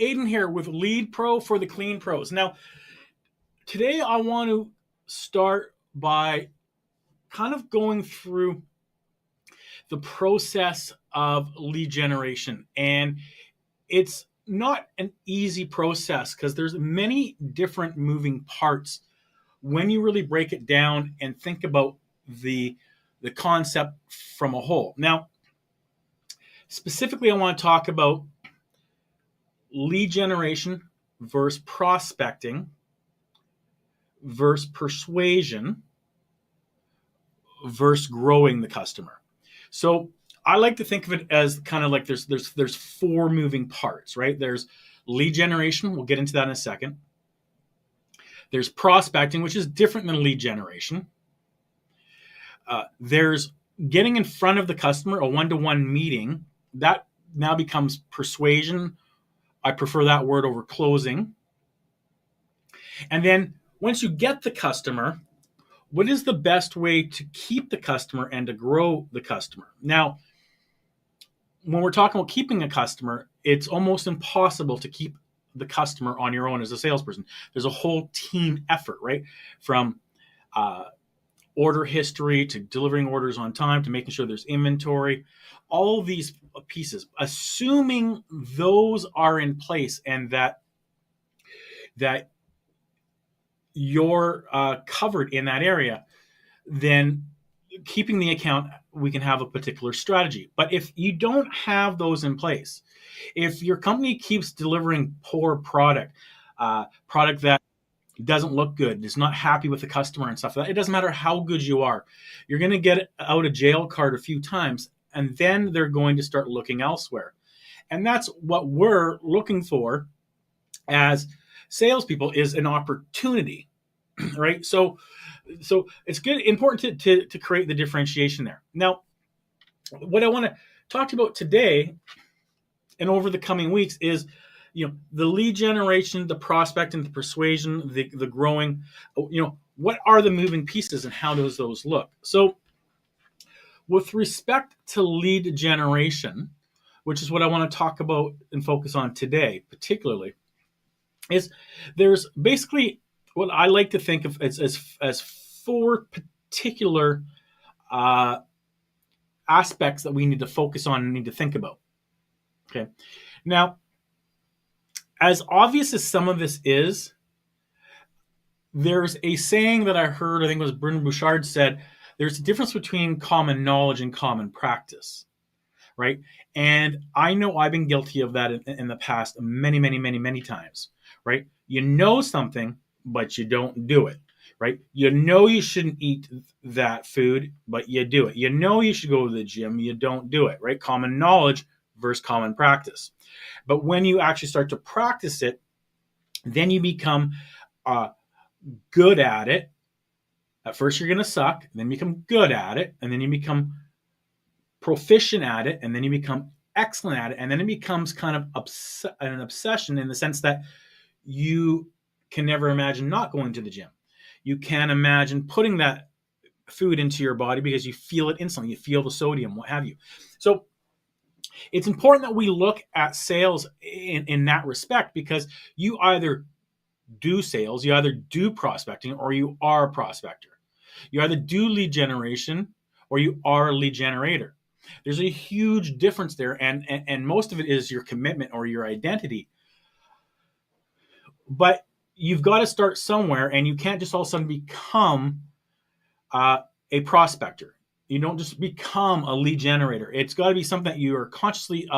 Aiden here with Lead Pro for the Clean Pros. Now, today I want to start by kind of going through the process of lead generation. And it's not an easy process because there's many different moving parts when you really break it down and think about the concept from a whole. Now, specifically, I want to talk about lead generation versus prospecting versus persuasion versus growing the customer. So I like to think of it as kind of like there's four moving parts, right? There's lead generation. We'll get into that in a second. There's prospecting, which is different than lead generation. There's getting in front of the customer, a one-to-one meeting. That now becomes persuasion. I prefer that word over closing. And then once you get the customer, what is the best way to keep the customer and to grow the customer? Now, when we're talking about keeping a customer, it's almost impossible to keep the customer on your own as a salesperson. There's a whole team effort, right? From order history to delivering orders on time to making sure there's inventory, all these pieces. Assuming those are in place and that you're covered in that area, then keeping the account, we can have a particular strategy. But if you don't have those in place, if your company keeps delivering poor product that doesn't look good, is not happy with the customer and stuff like that, it doesn't matter how good you are, you're going to get out of jail card a few times, and then they're going to start looking elsewhere. And that's what we're looking for as salespeople, is an opportunity, right? So it's good, important to create the differentiation there. Now, what I want to talk about today and over the coming weeks is, the lead generation, the prospecting, the persuasion, the growing. What are the moving pieces and how does those look? So, with respect to lead generation, which is what I want to talk about and focus on today, particularly, is there's basically what I like to think of as four particular aspects that we need to focus on and need to think about. Okay. Now, as obvious as some of this is, there's a saying that I heard, I think it was Brendon Burchard said, there's a difference between common knowledge and common practice, right? And I know I've been guilty of that in the past many, many, many, many times, right? You know something, but you don't do it, right? You know you shouldn't eat that food, but you do it. You know you should go to the gym, you don't do it, right? Common knowledge versus common practice. But when you actually start to practice it, then you become good at it. At first you're going to suck, then you become good at it, and then you become proficient at it, and then you become excellent at it, and then it becomes kind of an obsession in the sense that you can never imagine not going to the gym. You can't imagine putting that food into your body because you feel it instantly. You feel the sodium, what have you. So it's important that we look at sales in that respect, because you either do sales, you either do prospecting, or you are a prospector. You either do lead generation or you are a lead generator. There's a huge difference there, and most of it is your commitment or your identity. But you've got to start somewhere, and you can't just all of a sudden become a prospector. You don't just become a lead generator. It's got to be something that you are consciously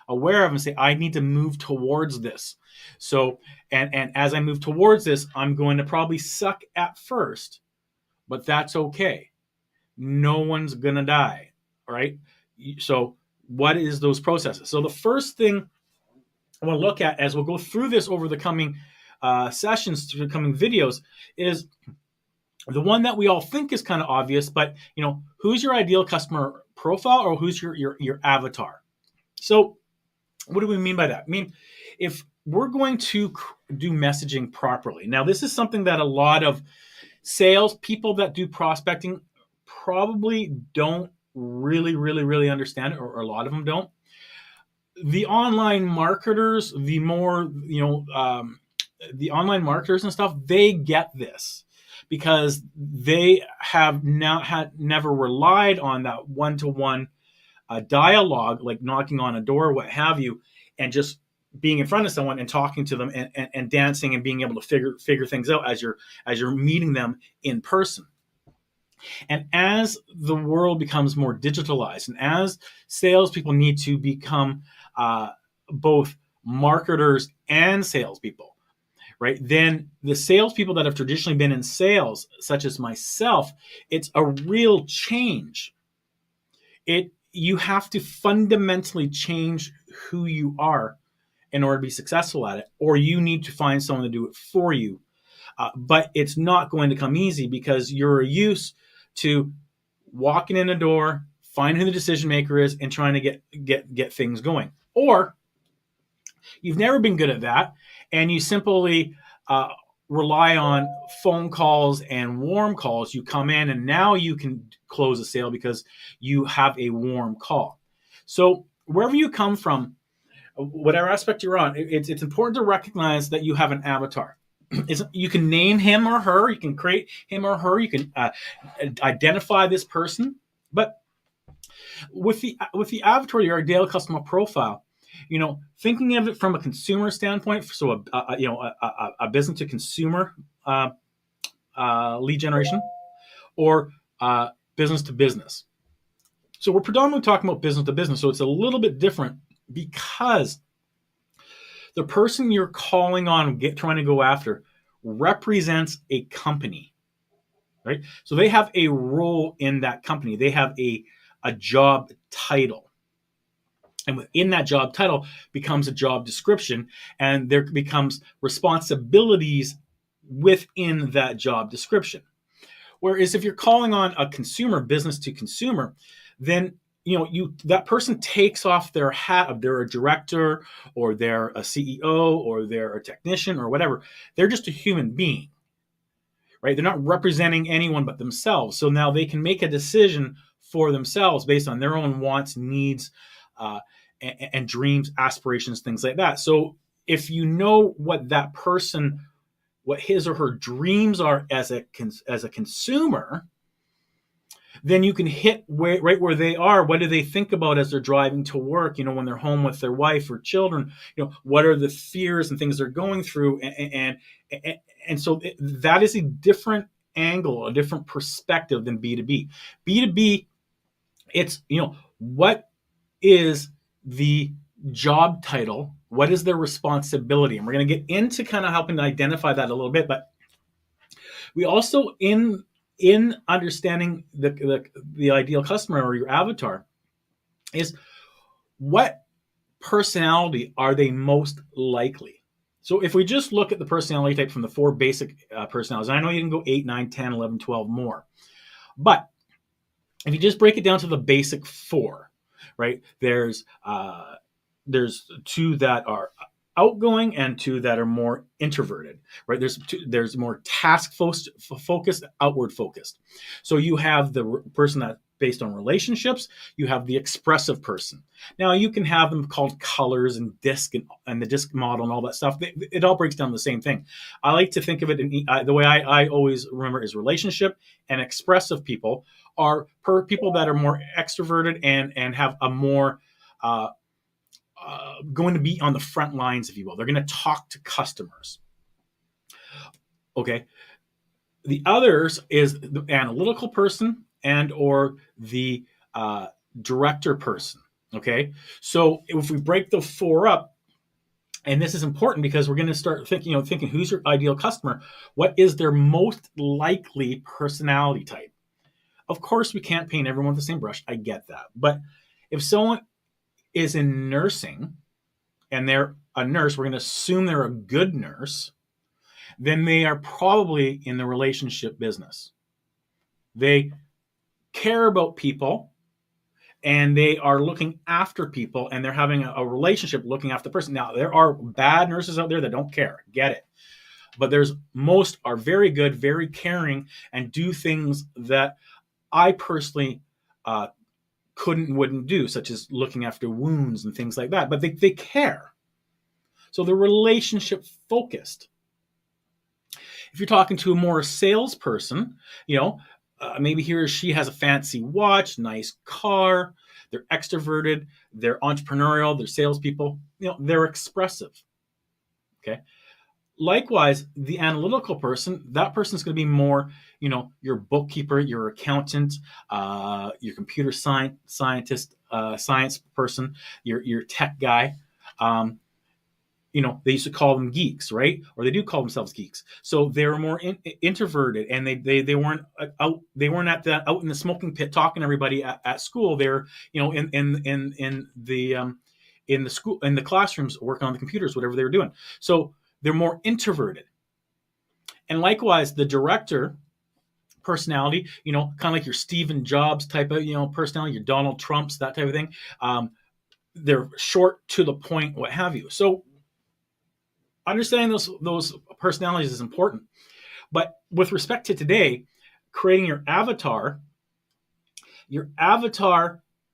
aware of and say, I need to move towards this. So, and as I move towards this, I'm going to probably suck at first, but that's okay. No one's going to die, right? So what is those processes? So the first thing I want to look at, as we'll go through this over the coming sessions, through the coming videos, is the one that we all think is kind of obvious, but who's your ideal customer profile, or who's your avatar? So what do we mean by that? I mean, if we're going to do messaging properly, now this is something that a lot of sales people that do prospecting probably don't really understand, or a lot of them don't. the online marketers, the online marketers and stuff, they get this because they have now had never relied on that one-to-one dialogue, like knocking on a door, what have you, and just being in front of someone and talking to them and dancing and being able to figure things out as you're meeting them in person. And as the world becomes more digitalized, and as salespeople need to become both marketers and salespeople, right? Then the salespeople that have traditionally been in sales, such as myself, it's a real change. You have to fundamentally change who you are in order to be successful at it, or you need to find someone to do it for you. But it's not going to come easy because you're used to walking in a door, finding who the decision maker is, and trying to get things going. Or you've never been good at that, and you simply rely on phone calls and warm calls. You come in, and now you can close a sale because you have a warm call. So wherever you come from, whatever aspect you're on, it's important to recognize that you have an avatar. You can name him or her, you can create him or her, you can identify this person, but with the avatar, your ideal customer profile, thinking of it from a consumer standpoint, so a business to consumer lead generation, or business to business. So we're predominantly talking about business to business, so it's a little bit different because the person you're calling on, trying to go after, represents a company, right? So they have a role in that company. They have a job title. And within that job title becomes a job description, and there becomes responsibilities within that job description. Whereas if you're calling on a consumer, business to consumer, then that person takes off their hat of they're a director, or they're a CEO, or they're a technician, or whatever. They're just a human being, right? They're not representing anyone but themselves. So now they can make a decision for themselves based on their own wants, needs, and dreams, aspirations, things like that. So if you know what that person, what his or her dreams are as a consumer, then you can hit right where they are. What do they think about as they're driving to work? When they're home with their wife or children, what are the fears and things they're going through? And so that is a different angle, a different perspective than B2B. B2B, it's, what is the job title? What is their responsibility? And we're going to get into kind of helping to identify that a little bit. But we also, in understanding the ideal customer or your avatar, is what personality are they most likely? So if we just look at the personality type from the 4 basic personalities, I know you can go 8, 9, 10, 11, 12 more. But if you just break it down to the basic 4, right? There's 2 that are outgoing and 2 that are more introverted, right? There's more task focused, outward focused. So you have the person that's based on relationships. You have the expressive person. Now you can have them called colors and disc and the disc model and all that stuff. It all breaks down the same thing. I like to think of it in the way I always remember is relationship and expressive people are people that are more extroverted and have a more going to be on the front lines, if you will. They're going to talk to customers. Okay. The others is the analytical person and or the director person. Okay. So if we break the 4 up, and this is important because we're going to start thinking who's your ideal customer? What is their most likely personality type? Of course, we can't paint everyone with the same brush. I get that. But if someone is in nursing and they're a nurse, we're going to assume they're a good nurse, then they are probably in the relationship business. They care about people and they are looking after people and they're having a relationship looking after the person. Now, there are bad nurses out there that don't care. Get it. But most are very good, very caring, and do things that I personally couldn't and wouldn't do, such as looking after wounds and things like that. But they care. So they're relationship focused. If you're talking to a more salesperson, maybe he or she has a fancy watch, nice car, they're extroverted, they're entrepreneurial, they're salespeople, they're expressive. Okay. Likewise, the analytical person, that person's going to be more, your bookkeeper, your accountant, your computer scientist, science person, your tech guy. They used to call them geeks, right? Or they do call themselves geeks. So they're more introverted, and they weren't out. They weren't out in the smoking pit talking to everybody at school. They're in the school, in the classrooms, working on the computers, whatever they were doing. So they're more introverted. And likewise, the director personality, kind of like your Stephen Jobs type of personality, your Donald Trumps, that type of thing. They're short, to the point, what have you. So understanding those personalities is important. But with respect to today, creating your avatar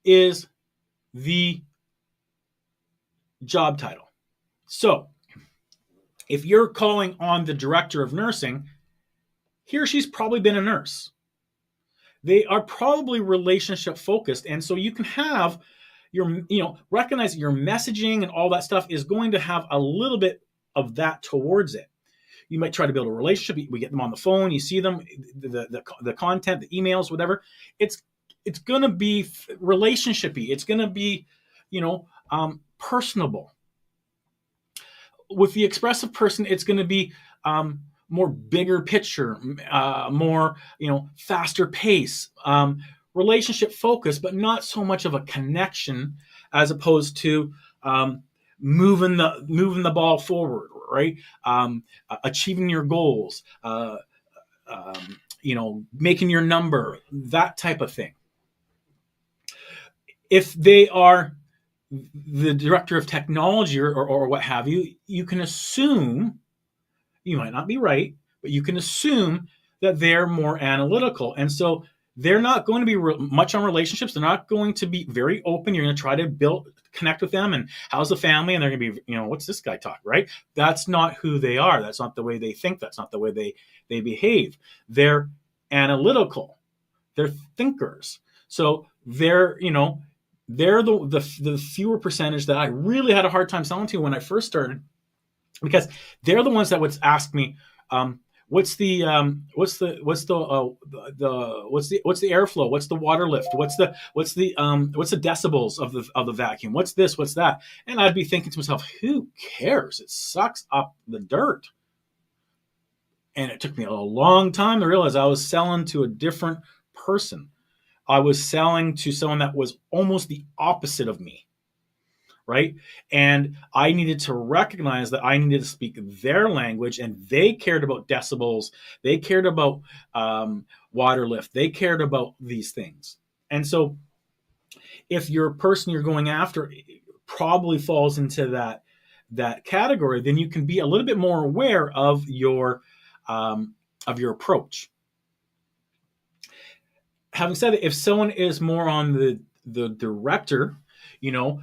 is the job title. So if you're calling on the director of nursing, he or she's probably been a nurse. They are probably relationship focused. And so you can have recognize that your messaging and all that stuff is going to have a little bit of that towards it. You might try to build a relationship. We get them on the phone. You see them, the content, the emails, whatever. It's going to be relationshipy. It's going to be, personable. With the expressive person, it's going to be more bigger picture, more faster pace, relationship focused, but not so much of a connection as opposed to moving the ball forward, right? Achieving your goals, making your number, that type of thing. If they are the director of technology or what have you, you can assume, you might not be right, but you can assume that they're more analytical. And so they're not going to be much on relationships. They're not going to be very open. You're going to try to connect with them, and how's the family? And they're going to be, what's this guy talk, right? That's not who they are. That's not the way they think. That's not the way they behave. They're analytical. They're thinkers. So they're the fewer percentage that I really had a hard time selling to when I first started, because they're the ones that would ask me, what's the airflow? What's the water lift? What's the decibels of the vacuum? What's this? What's that? And I'd be thinking to myself, who cares? It sucks up the dirt. And it took me a long time to realize I was selling to a different person. I was selling to someone that was almost the opposite of me, right? And I needed to recognize that I needed to speak their language, and they cared about decibels. They cared about water lift. They cared about these things. And so if your person you're going after probably falls into that category, then you can be a little bit more aware of your approach. Having said it, if someone is more on the director,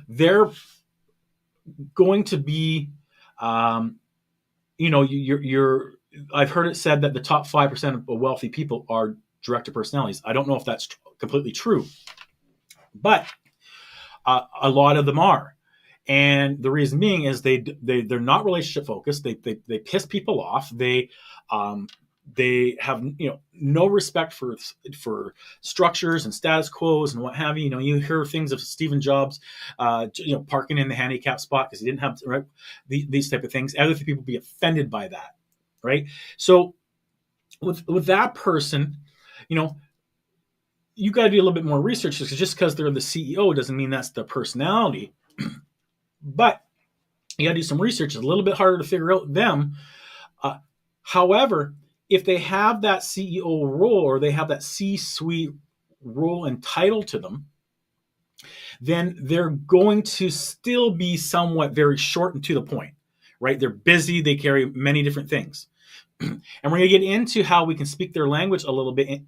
they're going to be, you're I've heard it said that the top 5% of wealthy people are director personalities. I don't know if that's completely true, but a lot of them are. And the reason being is they're not relationship focused. They piss people off. They have no respect for structures and status quos and what have you. You hear things of Stephen Jobs, parking in the handicap spot because he didn't have right these type of things. Other people be offended by that, right? So with that person, you got to do a little bit more research, because just because they're the CEO doesn't mean that's the personality. But you got to do some research. It's a little bit harder to figure out them. However, if they have that CEO role, or they have that C-suite role and title to them, then they're going to still be somewhat very short and to the point, right? They're busy. They carry many different things. And we're going to get into how we can speak their language a little bit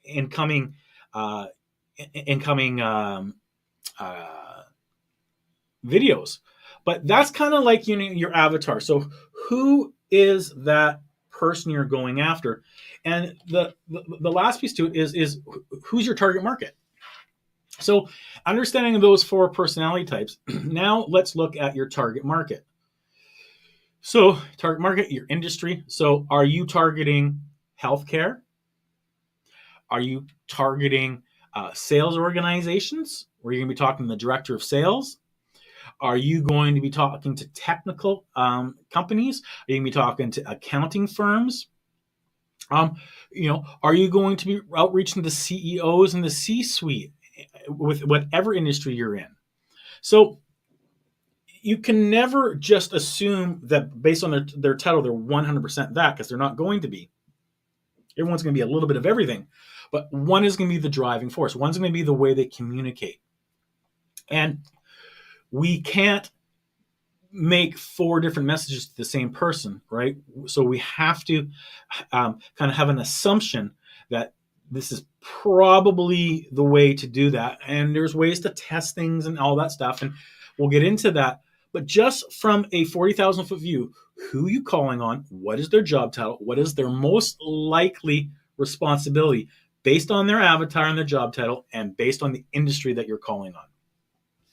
in coming incoming videos. But that's kind of like, your avatar. So who is that person you're going after? And the last piece to it is who's your target market? So understanding those 4 personality types, now let's look at your target market. So target market, your industry. So are you targeting healthcare? Are you targeting sales organizations, where you're going to be talking to the director of sales? Are you going to be talking to technical companies? Are you going to be talking to accounting firms? Are you going to be outreaching to the CEOs and the C-suite with whatever industry you're in? So you can never just assume that based on their title, they're 100% that, because they're not going to be. Everyone's going to be a little bit of everything, but one is going to be the driving force. One's going to be the way they communicate. And we can't make 4 different messages to the same person, right? So we have to kind of have an assumption that this is probably the way to do that. And there's ways to test things and all that stuff. And we'll get into that. But just from a 40,000 foot view, who are you calling on? What is their job title? What is their most likely responsibility based on their avatar and their job title, and based on the industry that you're calling on?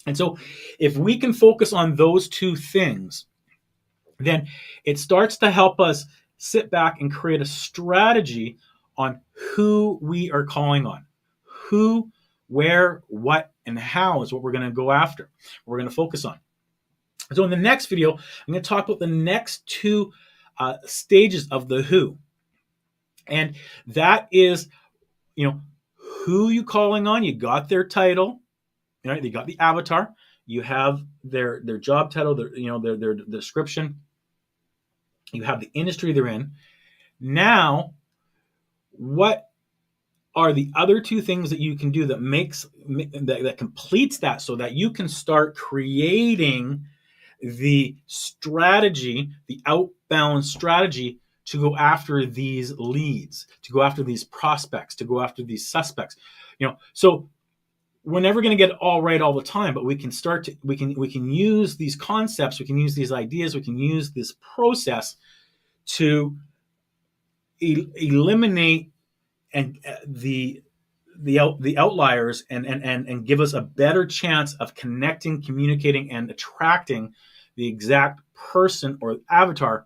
And so if we can focus on those 2 things, then it starts to help us sit back and create a strategy on who we are calling on. Who, where, what, and how is what we're going to go after. We're going to focus on. So in the next video, I'm going to talk about the next 2 stages of the who. And that is, who you calling on. You got their title, right? You got the avatar. You have their job title, their description. You have the industry they're in. Now, what are the other 2 things that you can do that completes that, so that you can start creating the strategy, the outbound strategy, to go after these leads, to go after these prospects, to go after these suspects. So we're never going to get it all right all the time, but we can use these concepts, we can use these ideas, we can use this process to eliminate and the outliers, and give us a better chance of connecting, communicating, and attracting the exact person or avatar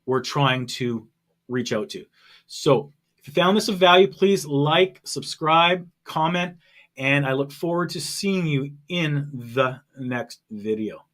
we're trying to reach out to. So if you found this of value, please like, subscribe, comment, and I look forward to seeing you in the next video.